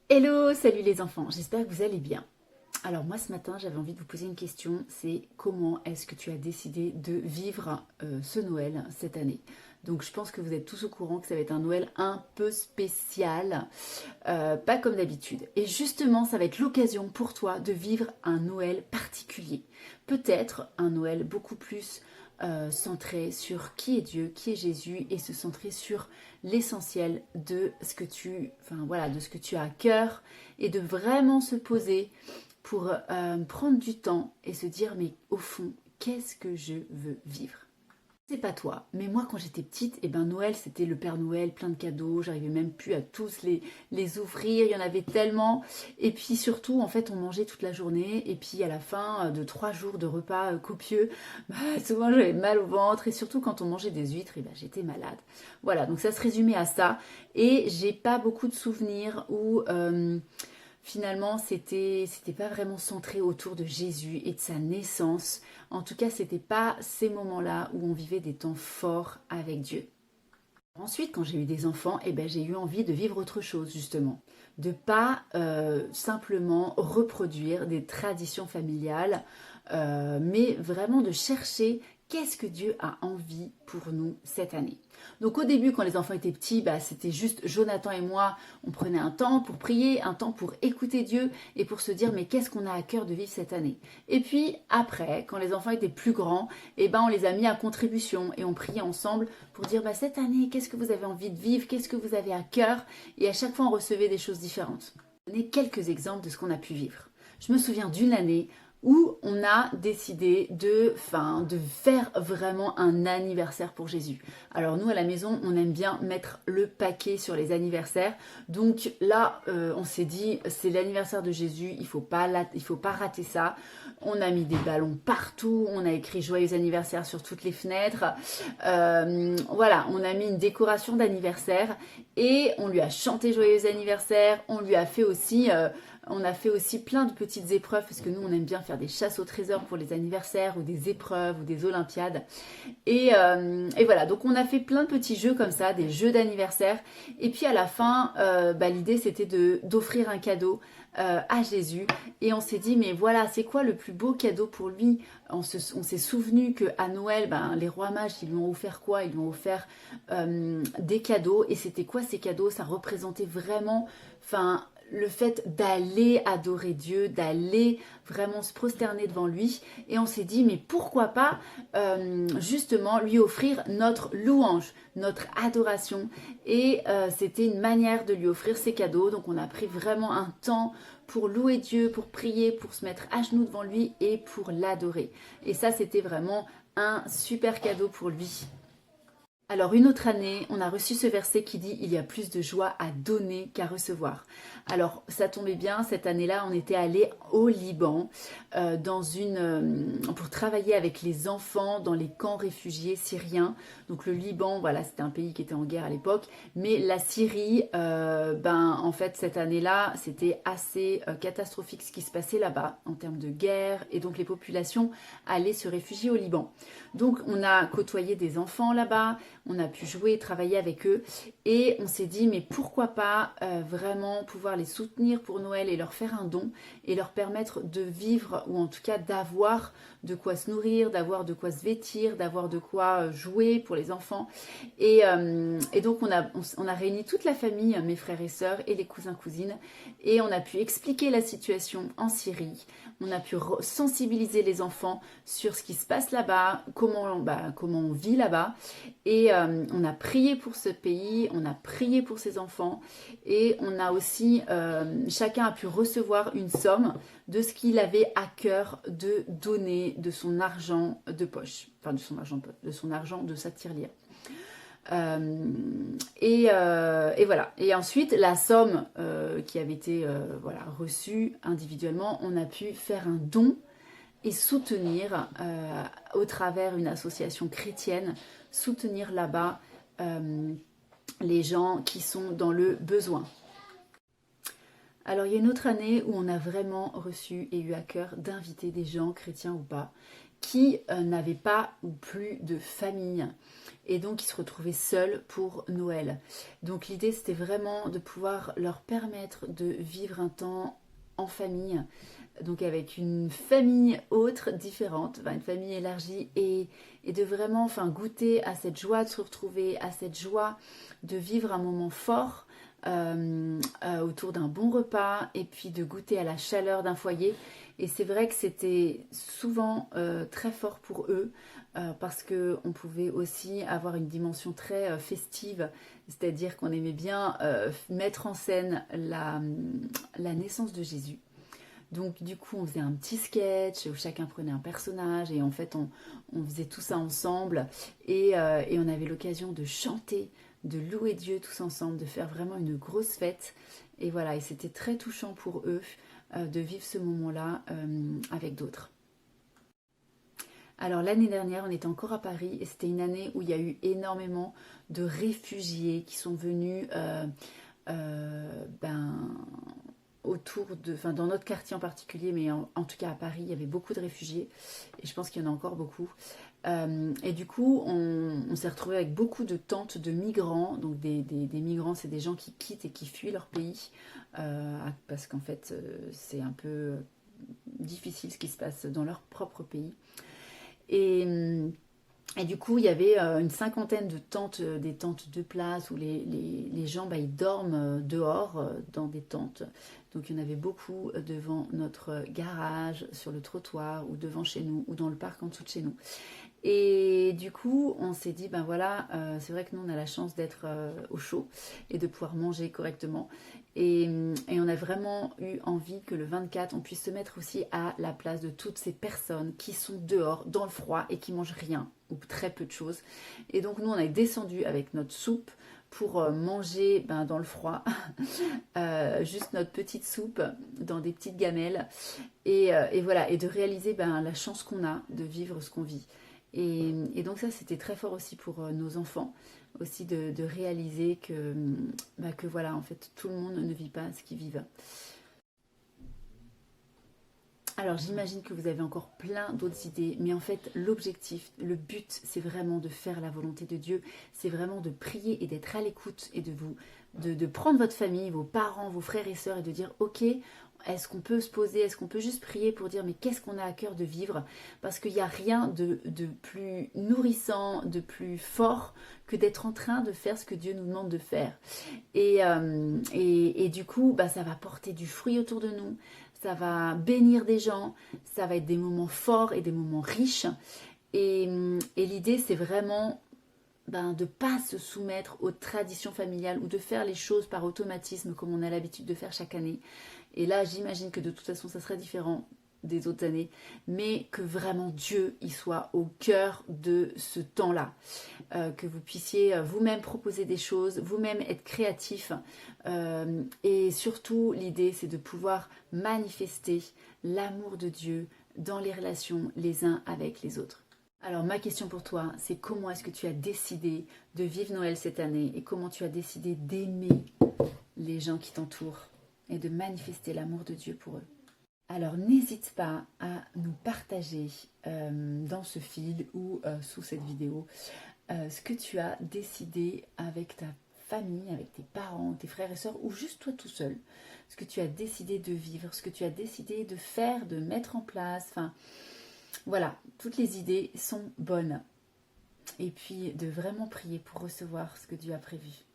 Hello, salut les enfants, j'espère que vous allez bien. Alors moi ce matin j'avais envie de vous poser une question, c'est comment est-ce que tu as décidé de vivre ce Noël cette année? Donc je pense que vous êtes tous au courant que ça va être un Noël un peu spécial, pas comme d'habitude. Et justement ça va être l'occasion pour toi de vivre un Noël particulier. Peut-être un Noël beaucoup plus centré sur qui est Dieu, qui est Jésus et se centrer sur l'essentiel de ce que de ce que tu as à cœur et de vraiment se poser pour prendre du temps et se dire mais au fond, qu'est-ce que je veux vivre? C'est pas toi, mais moi quand j'étais petite, Noël c'était le Père Noël, plein de cadeaux, j'arrivais même plus à tous les ouvrir, il y en avait tellement. Et puis surtout, en fait, on mangeait toute la journée, et puis à la fin de 3 jours de repas copieux, souvent j'avais mal au ventre, et surtout quand on mangeait des huîtres, j'étais malade. Voilà, donc ça se résumait à ça, et j'ai pas beaucoup de souvenirs où finalement, c'était pas vraiment centré autour de Jésus et de sa naissance. En tout cas, c'était pas ces moments-là où on vivait des temps forts avec Dieu. Ensuite, quand j'ai eu des enfants, j'ai eu envie de vivre autre chose, justement. De pas simplement reproduire des traditions familiales, mais vraiment de chercher qu'est-ce que Dieu a envie pour nous cette année. Donc au début, quand les enfants étaient petits, c'était juste Jonathan et moi, on prenait un temps pour prier, un temps pour écouter Dieu et pour se dire mais qu'est-ce qu'on a à cœur de vivre cette année. Et puis après, quand les enfants étaient plus grands, on les a mis à contribution et on priait ensemble pour dire cette année, qu'est-ce que vous avez envie de vivre, qu'est-ce que vous avez à cœur, et à chaque fois on recevait des choses différentes. Je vais donner quelques exemples de ce qu'on a pu vivre. Je me souviens d'une année où on a décidé de faire vraiment un anniversaire pour Jésus. Alors nous à la maison, on aime bien mettre le paquet sur les anniversaires. Donc là, on s'est dit, c'est l'anniversaire de Jésus, il faut pas rater ça. On a mis des ballons partout, on a écrit joyeux anniversaire sur toutes les fenêtres. Voilà, on a mis une décoration d'anniversaire et on lui a chanté joyeux anniversaire. On a fait aussi plein de petites épreuves parce que nous on aime bien faire des chasses au trésor pour les anniversaires ou des épreuves ou des olympiades. Et voilà, donc on a fait plein de petits jeux comme ça, des jeux d'anniversaire. Et puis à la fin, l'idée c'était d'offrir un cadeau à Jésus. Et on s'est dit, mais voilà, c'est quoi le plus beau cadeau pour lui? On s'est souvenu qu'à Noël, les rois mages, ils lui ont offert quoi? Ils lui ont offert des cadeaux. Et c'était quoi ces cadeaux? Ça représentait vraiment, le fait d'aller adorer Dieu, d'aller vraiment se prosterner devant lui. Et on s'est dit, mais pourquoi pas justement lui offrir notre louange, notre adoration. Et c'était une manière de lui offrir ses cadeaux. Donc on a pris vraiment un temps pour louer Dieu, pour prier, pour se mettre à genoux devant lui et pour l'adorer. Et ça, c'était vraiment un super cadeau pour lui. Alors une autre année, on a reçu ce verset qui dit « Il y a plus de joie à donner qu'à recevoir ». Alors ça tombait bien, cette année-là, on était allé au Liban pour travailler avec les enfants dans les camps réfugiés syriens. Donc le Liban, voilà, c'était un pays qui était en guerre à l'époque, mais la Syrie, en fait cette année-là, c'était assez catastrophique ce qui se passait là-bas en termes de guerre, et donc les populations allaient se réfugier au Liban. Donc on a côtoyé des enfants là-bas, on a pu jouer, travailler avec eux et on s'est dit mais pourquoi pas vraiment pouvoir les soutenir pour Noël et leur faire un don et leur permettre de vivre ou en tout cas d'avoir de quoi se nourrir, d'avoir de quoi se vêtir, d'avoir de quoi jouer pour les enfants. Et donc on a réuni toute la famille, mes frères et sœurs et les cousins cousines, et on a pu expliquer la situation en Syrie. On a pu sensibiliser les enfants sur ce qui se passe là-bas, comment on vit là-bas. Et on a prié pour ce pays, on a prié pour ses enfants. Et on a aussi, chacun a pu recevoir une somme de ce qu'il avait à cœur de donner de son argent de poche. Enfin, de son argent de sa tirelire. Et voilà. Et ensuite, la somme qui avait été reçue individuellement, on a pu faire un don et soutenir au travers une association chrétienne, soutenir là-bas les gens qui sont dans le besoin. Alors il y a une autre année où on a vraiment reçu et eu à cœur d'inviter des gens, chrétiens ou pas, qui n'avaient pas ou plus de famille et donc qui se retrouvaient seuls pour Noël. Donc l'idée c'était vraiment de pouvoir leur permettre de vivre un temps en famille, donc avec une famille autre, différente, enfin une famille élargie et de vraiment goûter à cette joie de se retrouver, à cette joie de vivre un moment fort autour d'un bon repas et puis de goûter à la chaleur d'un foyer. Et c'est vrai que c'était souvent très fort pour eux parce qu'on pouvait aussi avoir une dimension très festive, c'est-à-dire qu'on aimait bien mettre en scène la naissance de Jésus. Donc du coup on faisait un petit sketch où chacun prenait un personnage et en fait on faisait tout ça ensemble et on avait l'occasion de chanter, de louer Dieu tous ensemble, de faire vraiment une grosse fête. Et voilà, et c'était très touchant pour eux de vivre ce moment-là avec d'autres. Alors l'année dernière, on était encore à Paris et c'était une année où il y a eu énormément de réfugiés qui sont venus autour de, dans notre quartier en particulier, mais en tout cas à Paris, il y avait beaucoup de réfugiés et je pense qu'il y en a encore beaucoup. Et du coup, on s'est retrouvé avec beaucoup de tentes de migrants. Donc des migrants, c'est des gens qui quittent et qui fuient leur pays parce qu'en fait, c'est un peu difficile ce qui se passe dans leur propre pays. Et du coup, il y avait une cinquantaine de tentes, des tentes de place où les gens ils dorment dehors dans des tentes. Donc il y en avait beaucoup devant notre garage, sur le trottoir ou devant chez nous ou dans le parc en dessous de chez nous. Et du coup, on s'est dit, ben voilà, c'est vrai que nous, on a la chance d'être au chaud et de pouvoir manger correctement. Et on a vraiment eu envie que le 24, on puisse se mettre aussi à la place de toutes ces personnes qui sont dehors, dans le froid et qui mangent rien ou très peu de choses. Et donc, nous, on est descendu avec notre soupe pour manger dans le froid, juste notre petite soupe dans des petites gamelles. Et voilà, et de réaliser la chance qu'on a de vivre ce qu'on vit. Et donc ça, c'était très fort aussi pour nos enfants, aussi de réaliser que voilà, en fait, tout le monde ne vit pas ce qu'ils vivent. Alors j'imagine que vous avez encore plein d'autres idées, mais en fait l'objectif, le but, c'est vraiment de faire la volonté de Dieu, c'est vraiment de prier et d'être à l'écoute et de prendre votre famille, vos parents, vos frères et sœurs et de dire ok, est-ce qu'on peut se poser, est-ce qu'on peut juste prier pour dire mais qu'est-ce qu'on a à cœur de vivre, parce qu'il n'y a rien de plus nourrissant, de plus fort que d'être en train de faire ce que Dieu nous demande de faire. Et du coup, ça va porter du fruit autour de nous, ça va bénir des gens, ça va être des moments forts et des moments riches. Et l'idée, c'est vraiment de ne pas se soumettre aux traditions familiales ou de faire les choses par automatisme comme on a l'habitude de faire chaque année. Et là, j'imagine que de toute façon, ça serait différent des autres années, mais que vraiment Dieu y soit au cœur de ce temps-là, que vous puissiez vous-même proposer des choses, vous-même être créatif, et surtout l'idée c'est de pouvoir manifester l'amour de Dieu dans les relations les uns avec les autres. Alors ma question pour toi, c'est comment est-ce que tu as décidé de vivre Noël cette année et comment tu as décidé d'aimer les gens qui t'entourent et de manifester l'amour de Dieu pour eux. Alors n'hésite pas à nous partager dans ce fil ou sous cette vidéo ce que tu as décidé avec ta famille, avec tes parents, tes frères et sœurs ou juste toi tout seul. Ce que tu as décidé de vivre, ce que tu as décidé de faire, de mettre en place. Enfin voilà, toutes les idées sont bonnes. Et puis de vraiment prier pour recevoir ce que Dieu a prévu.